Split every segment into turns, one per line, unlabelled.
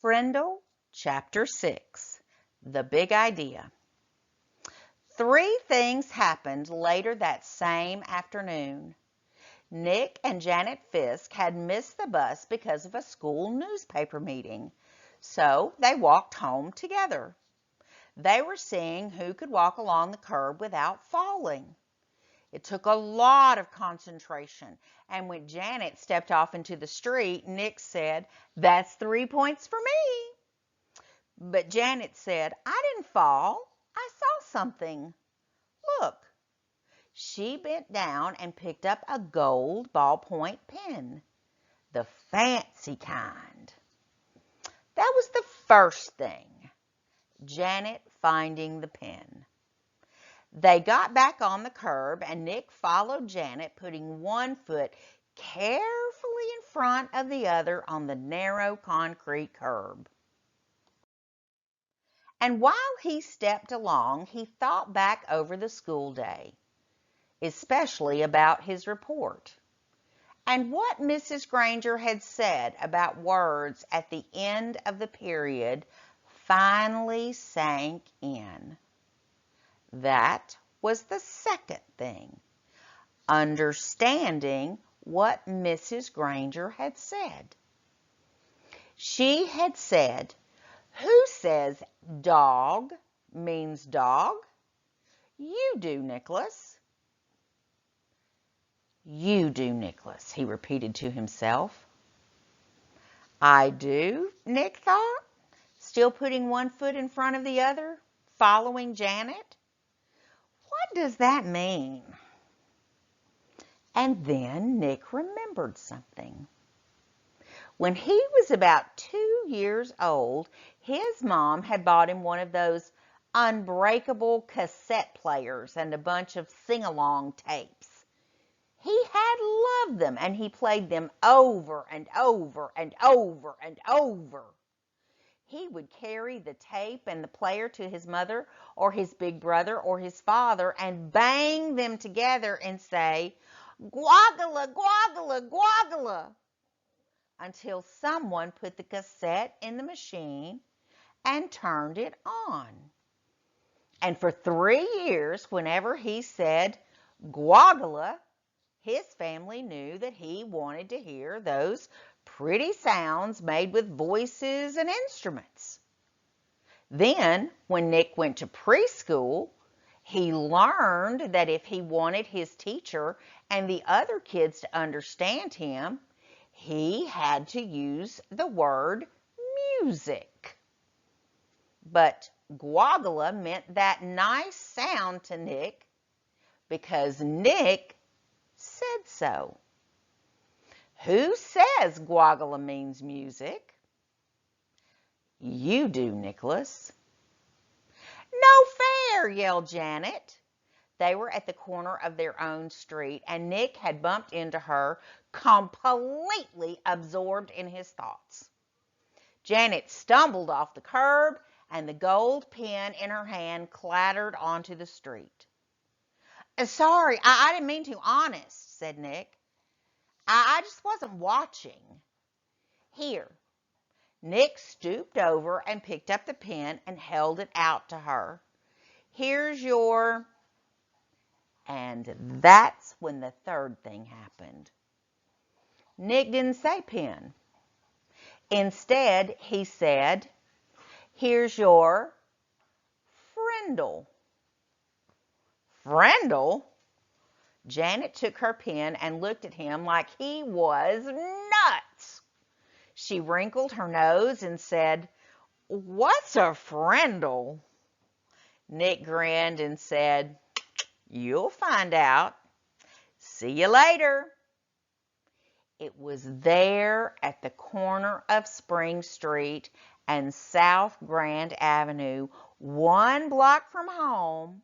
Frindle Chapter 6, The Big Idea. 3 things happened later that same afternoon. Nick and Janet Fisk had missed the bus because of a school newspaper meeting, so they walked home together. They were seeing who could walk along the curb without falling. It took a lot of concentration, and when Janet stepped off into the street, Nick said, "That's 3 points for me." But Janet said, "I didn't fall. I saw something. Look." She bent down and picked up a gold ballpoint pen, the fancy kind. That was the first thing, Janet finding the pen. They got back on the curb, and Nick followed Janet, putting one foot carefully in front of the other on the narrow concrete curb. And while he stepped along, he thought back over the school day, especially about his report, and what Mrs. Granger had said about words at the end of the period finally sank in. That was the second thing, understanding what Mrs. Granger had said. She had said, "Who says dog means dog?" "You do, Nicholas." "You do, Nicholas," he repeated to himself. "I do," Nick thought, still putting one foot in front of the other, following Janet. "What does that mean?" And then Nick remembered something. When he was about 2 years old, his mom had bought him one of those unbreakable cassette players and a bunch of sing-along tapes. He had loved them, and he played them over and over and over and over. He would carry the tape and the player to his mother or his big brother or his father and bang them together and say, "Guagala, guagala, guagala," until someone put the cassette in the machine and turned it on. And for 3 years, whenever he said guagala, his family knew that he wanted to hear those pretty sounds made with voices and instruments. Then, when Nick went to preschool, he learned that if he wanted his teacher and the other kids to understand him, he had to use the word music. But guagala meant that nice sound to Nick because Nick said so. Who says guagala means music? You do, Nicholas. "No fair!" yelled Janet. They were at the corner of their own street, and Nick had bumped into her, completely absorbed in his thoughts. Janet stumbled off the curb, and the gold pen in her hand clattered onto the street. "Sorry, I didn't mean to, honest," said Nick. I just wasn't watching." "Here." Nick stooped over and picked up the pen and held it out to her. "Here's your..." And that's when the third thing happened. Nick didn't say pen. Instead, he said, "Here's your Frindle." "Frindle?" Janet took her pen and looked at him like he was nuts. She wrinkled her nose and said, "What's a Frindle?" Nick grinned and said, "You'll find out. See you later." It was there at the corner of Spring Street and South Grand Avenue, 1 block from home,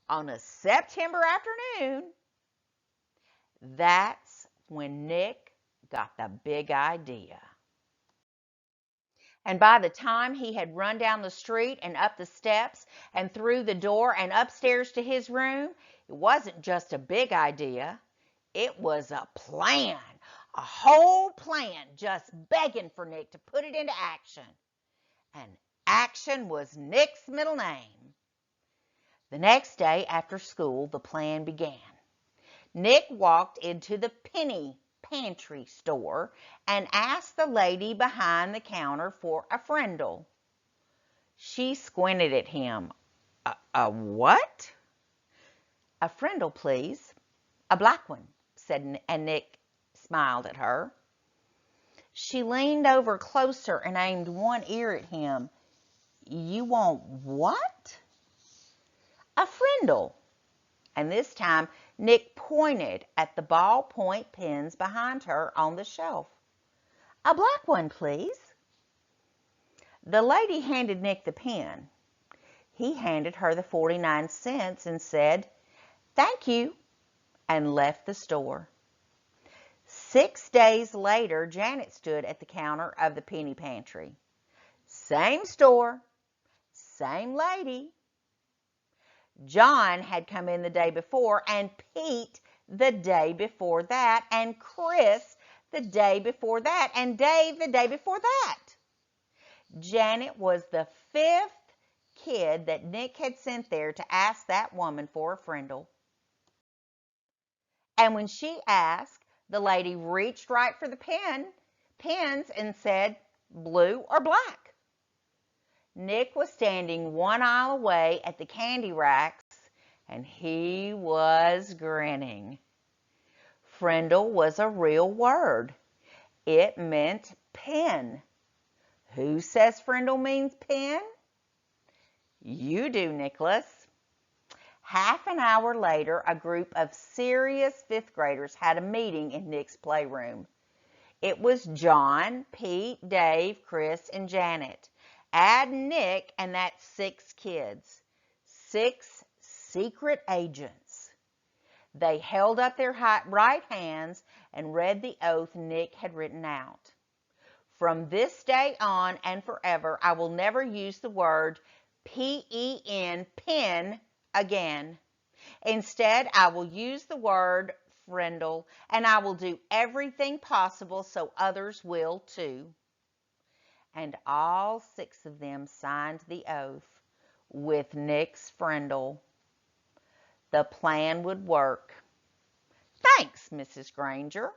on a September afternoon. That's when Nick got the big idea. And by the time he had run down the street and up the steps and through the door and upstairs to his room, it wasn't just a big idea. It was a plan, a whole plan, just begging for Nick to put it into action. and action was Nick's middle name. The next day after school, the plan began. Nick walked into the penny pantry store and asked the lady behind the counter for a Frindle. She squinted at him. A what? A Frindle, please. A black one, and Nick smiled at her. She leaned over closer and aimed one ear at him. You want what? A Frindle. And this time, Nick pointed at the ballpoint pens behind her on the shelf. A black one, please. The lady handed Nick the pen. He handed her the 49 cents and said, "Thank you," and left the store. 6 days later, Janet stood at the counter of the penny pantry. Same store, same lady. John had come in the day before, and Pete the day before that, and Chris the day before that, and Dave the day before that. Janet was the 5th kid that Nick had sent there to ask that woman for a Frindle. And when she asked, the lady reached right for the pens and said, blue or black. Nick was standing one aisle away at the candy racks, and he was grinning. Frindle was a real word. It meant pen. Who says Frindle means pen? You do, Nicholas. Half an hour later, a group of serious 5th graders had a meeting in Nick's playroom. It was John, Pete, Dave, Chris, and Janet. Add Nick, and that's 6 kids. 6 secret agents. They held up their right hands and read the oath Nick had written out. From this day on and forever, I will never use the word P-E-N, pen, again. Instead, I will use the word Frindle, and I will do everything possible so others will too. And all 6 of them signed the oath with Nick's Frindle. The plan would work. Thanks, Mrs. Granger.